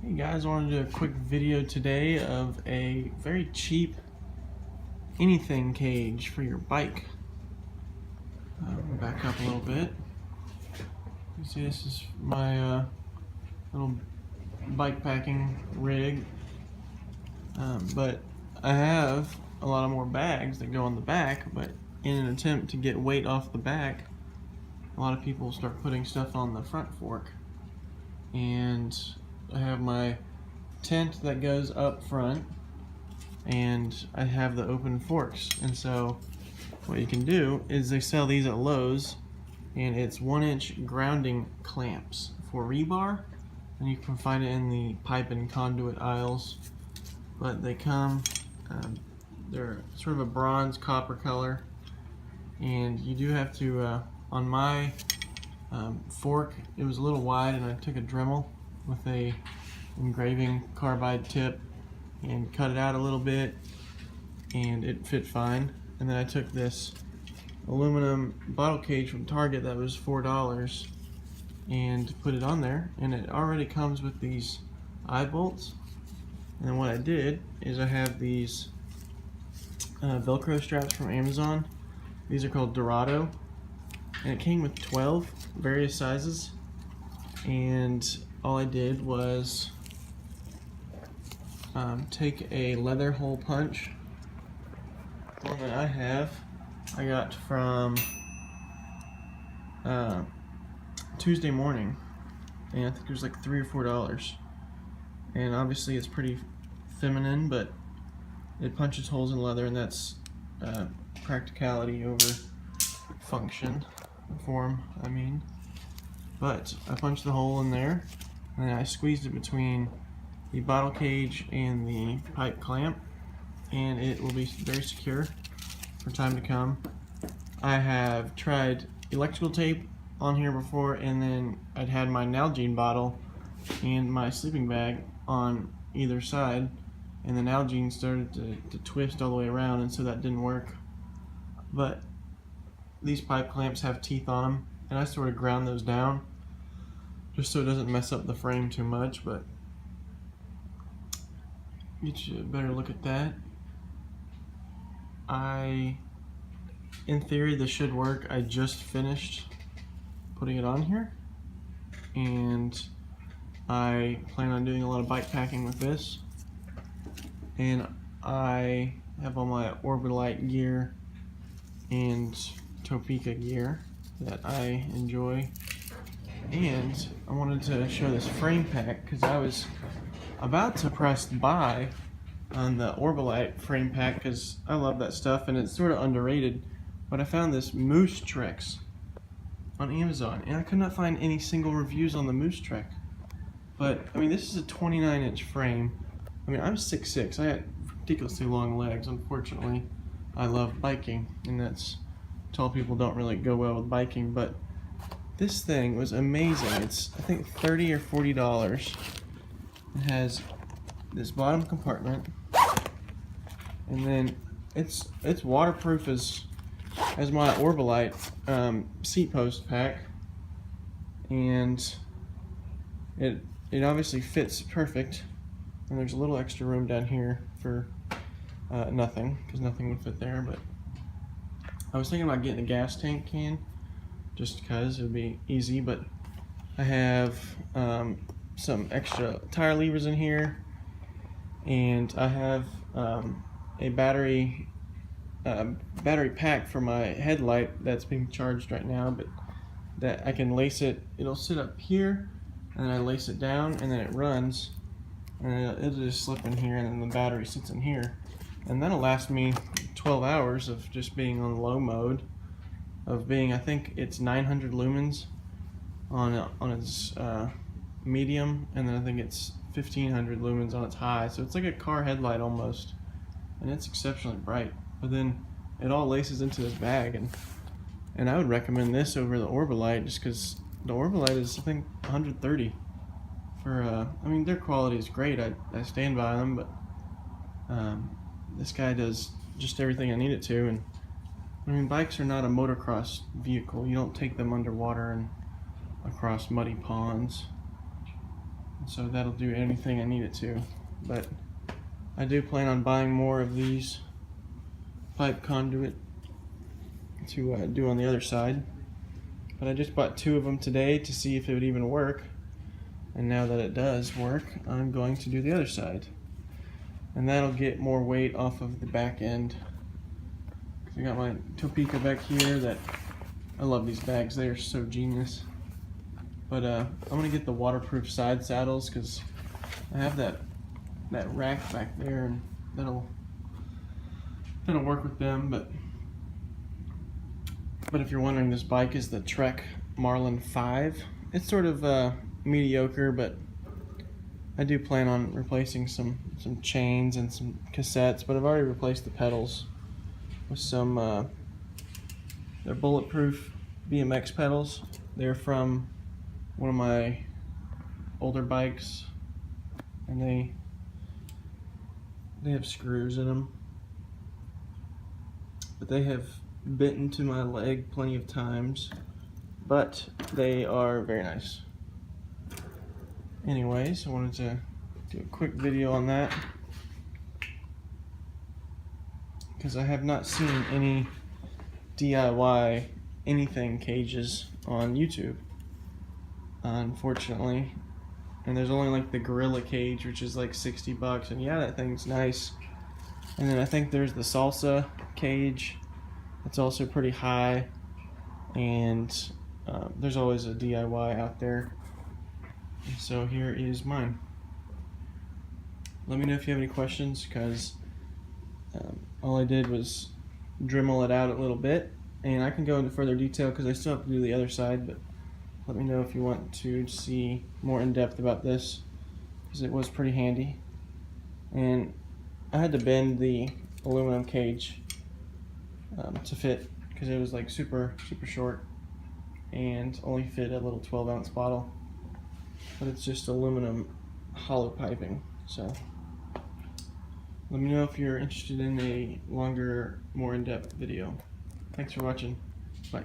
Hey guys, I wanted to do a quick video today of a very cheap anything cage for your bike. Back up a little bit. You see this is my little bike packing rig, but I have a lot of more bags that go on the back, but in an attempt to get weight off the back, a lot of people start putting stuff on the front fork. And I have my tent that goes up front, and I have the open forks. And so what you can do is they sell these at Lowe's, and it's 1-inch grounding clamps for rebar, and you can find it in the pipe and conduit aisles. But they come, they're sort of a bronze copper color, and you do have to, on my fork, it was a little wide, and I took a Dremel with a engraving carbide tip and cut it out a little bit, and it fit fine. And then I took this aluminum bottle cage from Target that was $4 and put it on there, and it already comes with these eye bolts. And then what I did is I have these Velcro straps from Amazon. These are called Dorado, and it came with 12 various sizes, and all I did was take a leather hole punch. One that I got from Tuesday morning, and I think it was like $3 or $4. And obviously it's pretty feminine, but it punches holes in leather, and that's practicality over function, form, I mean. But I punched the hole in there, and then I squeezed it between the bottle cage and the pipe clamp, and it will be very secure for time to come. I have tried electrical tape on here before, and then I'd had my Nalgene bottle and my sleeping bag on either side, and the Nalgene started to twist all the way around, and so that didn't work. But these pipe clamps have teeth on them, and I sort of ground those down just so it doesn't mess up the frame too much. But get you a better look at that. In theory, this should work. I just finished putting it on here, and I plan on doing a lot of bike packing with this. And I have all my Orbitalite gear and Topeka gear that I enjoy. And I wanted to show this frame pack because I was about to press buy on the Orbitalite frame pack because I love that stuff, and it's sort of underrated. But I found this Moose Treks on Amazon, and I could not find any single reviews on the Moose Trek. But I mean, this is a 29-inch frame. I mean, I'm 6'6". I got ridiculously long legs. Unfortunately, I love biking, and that's tall people don't really go well with biking. But this thing was amazing. It's, I think, $30 or $40. It has this bottom compartment, and then it's waterproof as my Orbitalite seat post pack, and it obviously fits perfect. And there's a little extra room down here for nothing, because nothing would fit there. But I was thinking about getting a gas tank can, just because it would be easy. But I have some extra tire levers in here, and I have a battery pack for my headlight that's being charged right now, but that I can lace it. It'll sit up here, and then I lace it down, and then it runs, and it'll just slip in here, and then the battery sits in here, and that'll last me 12 hours of just being on low mode, of being, I think it's 900 lumens on its medium, and then I think it's 1500 lumens on its high. So it's like a car headlight almost, and it's exceptionally bright. But then it all laces into this bag, and I would recommend this over the Orbitalite, just because the Orbitalite is, I think, 130 for I mean, their quality is great. I stand by them, but this guy does just everything I need it to. And I mean, bikes are not a motocross vehicle. You don't take them underwater and across muddy ponds. so that'll do anything I need it to. But I do plan on buying more of these pipe conduit to do on the other side. But I just bought 2 of them today to see if it would even work. And now that it does work, I'm going to do the other side. And that'll get more weight off of the back end. I got my Topeka back here that I love these bags. They are so genius. But I'm gonna get the waterproof side saddles because I have that rack back there, and that'll work with them. But if you're wondering, this bike is the Trek Marlin 5. It's sort of mediocre, but I do plan on replacing some chains and some cassettes. But I've already replaced the pedals with some they're bulletproof BMX pedals. They're from one of my older bikes, and they have screws in them, but they have bit into my leg plenty of times, but they are very nice. Anyways, I wanted to do a quick video on that because I have not seen any DIY anything cages on YouTube, unfortunately. And there's only like the Gorilla cage, which is like $60, and yeah, that thing's nice. And then I think there's the Salsa cage. It's also pretty high, and there's always a DIY out there. And so here is mine. Let me know if you have any questions, because all I did was Dremel it out a little bit, and I can go into further detail because I still have to do the other side, but let me know if you want to see more in depth about this, because it was pretty handy. And I had to bend the aluminum cage to fit, because it was like super short and only fit a little 12-ounce bottle, but it's just aluminum hollow piping. So let me know if you're interested in a longer, more in-depth video. Thanks for watching. Bye.